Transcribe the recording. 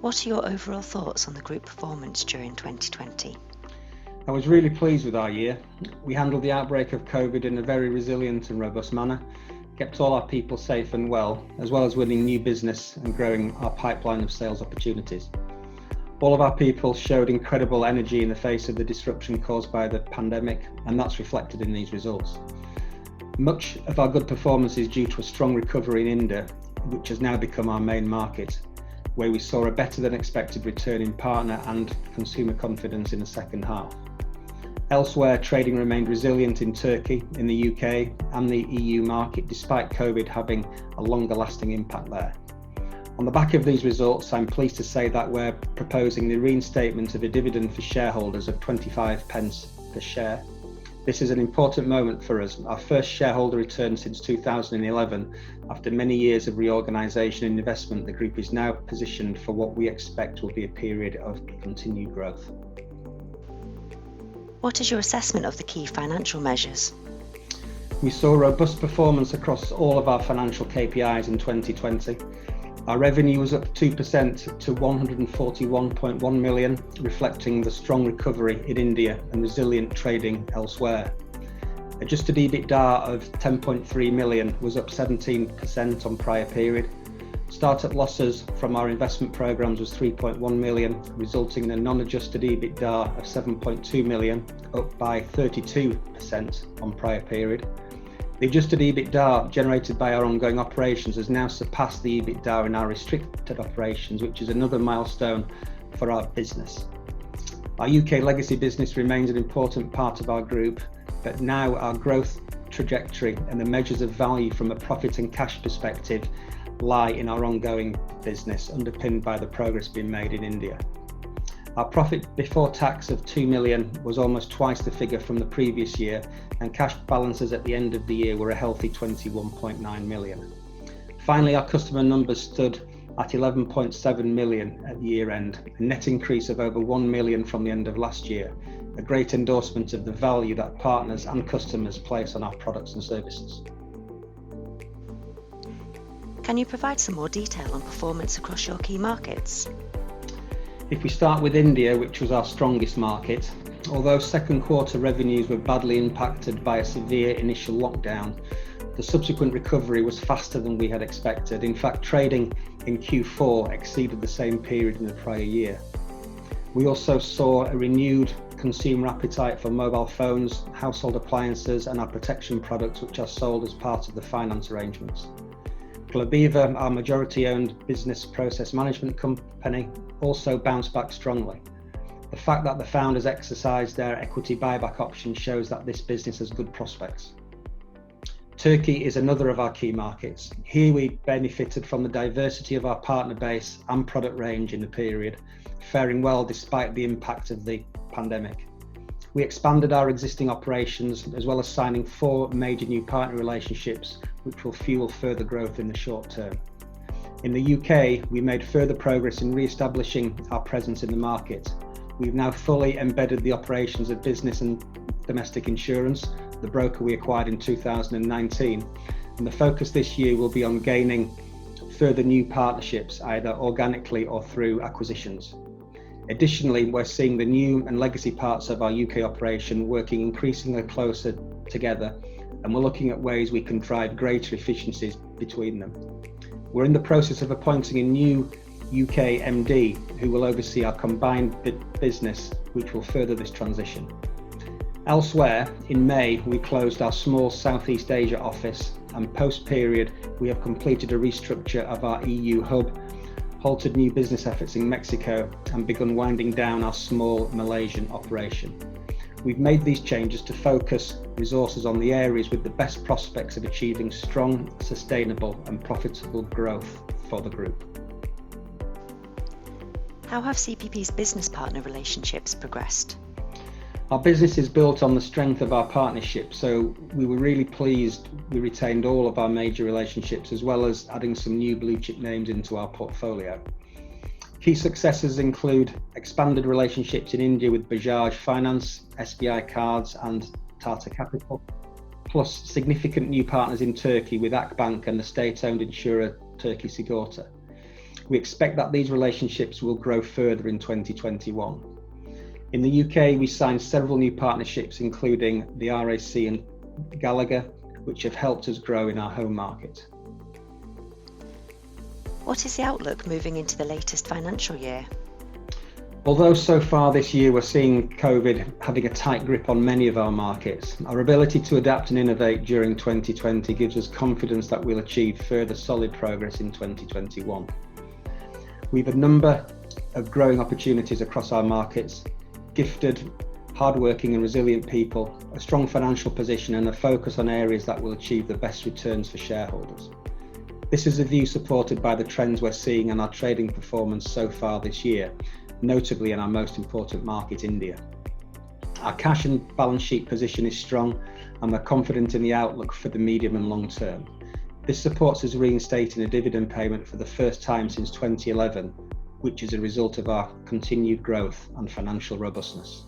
What are your overall thoughts on the group performance during 2020? I was really pleased with our year. We handled the outbreak of COVID in a very resilient and robust manner, kept all our people safe and well as winning new business and growing our pipeline of sales opportunities. All of our people showed incredible energy in the face of the disruption caused by the pandemic, and that's reflected in these results. Much of our good performance is due to a strong recovery in India, which has now become our main market, where we saw a better than expected return in partner and consumer confidence in the second half. Elsewhere, trading remained resilient in Turkey, in the UK and the EU market, despite COVID having a longer lasting impact there. On the back of these results, I'm pleased to say that we're proposing the reinstatement of a dividend for shareholders of 25 pence per share. This is an important moment for us, our first shareholder return since 2011. After many years of reorganisation and investment, the group is now positioned for what we expect will be a period of continued growth. What is your assessment of the key financial measures? We saw robust performance across all of our financial KPIs in 2020. Our revenue was up 2% to 141.1 million, reflecting the strong recovery in India and resilient trading elsewhere. Adjusted EBITDA of 10.3 million was up 17% on prior period. Startup losses from our investment programs was 3.1 million, resulting in a non-adjusted EBITDA of 7.2 million, up by 32% on prior period. The adjusted EBITDA generated by our ongoing operations has now surpassed the EBITDA in our restricted operations, which is another milestone for our business. Our UK legacy business remains an important part of our group, but now our growth trajectory and the measures of value from a profit and cash perspective lie in our ongoing business, underpinned by the progress being made in India. Our profit before tax of 2 million was almost twice the figure from the previous year, and cash balances at the end of the year were a healthy 21.9 million. Finally, our customer numbers stood at 11.7 million at year end, a net increase of over 1 million from the end of last year, a great endorsement of the value that partners and customers place on our products and services. Can you provide some more detail on performance across your key markets? If we start with India, which was our strongest market, although second quarter revenues were badly impacted by a severe initial lockdown, the subsequent recovery was faster than we had expected. In fact, trading in Q4 exceeded the same period in the prior year. We also saw a renewed consumer appetite for mobile phones, household appliances and our protection products, which are sold as part of the finance arrangements. Globiva, our majority-owned business process management company, also bounced back strongly. The fact that the founders exercised their equity buyback option shows that this business has good prospects. Turkey is another of our key markets. Here we benefited from the diversity of our partner base and product range in the period, faring well despite the impact of the pandemic. We expanded our existing operations as well as signing 4 major new partner relationships, which will fuel further growth in the short term. In the UK, we made further progress in re-establishing our presence in the market. We've now fully embedded the operations of business and domestic insurance, the broker we acquired in 2019, and the focus this year will be on gaining further new partnerships, either organically or through acquisitions. Additionally, we're seeing the new and legacy parts of our UK operation working increasingly closer together, and we're looking at ways we can drive greater efficiencies between them. We're in the process of appointing a new UK MD who will oversee our combined business, which will further this transition. Elsewhere, in May, we closed our small Southeast Asia office, and post-period, we have completed a restructure of our EU hub, halted new business efforts in Mexico, and begun winding down our small Malaysian operation. We've made these changes to focus resources on the areas with the best prospects of achieving strong, sustainable and profitable growth for the group. How have CPP's business partner relationships progressed? Our business is built on the strength of our partnership, so we were really pleased we retained all of our major relationships as well as adding some new blue chip names into our portfolio. Key successes include expanded relationships in India with Bajaj Finance, SBI Cards and Tata Capital, plus significant new partners in Turkey with Akbank and the state-owned insurer Turkey Sigorta. We expect that these relationships will grow further in 2021. In the UK, we signed several new partnerships, including the RAC and Gallagher, which have helped us grow in our home market. What is the outlook moving into the latest financial year? Although so far this year we're seeing COVID having a tight grip on many of our markets, our ability to adapt and innovate during 2020 gives us confidence that we'll achieve further solid progress in 2021. We've a number of growing opportunities across our markets, gifted, hardworking and resilient people, a strong financial position and a focus on areas that will achieve the best returns for shareholders. This is a view supported by the trends we're seeing in our trading performance so far this year, notably in our most important market, India. Our cash and balance sheet position is strong and we're confident in the outlook for the medium and long term. This supports us reinstating a dividend payment for the first time since 2011, which is a result of our continued growth and financial robustness.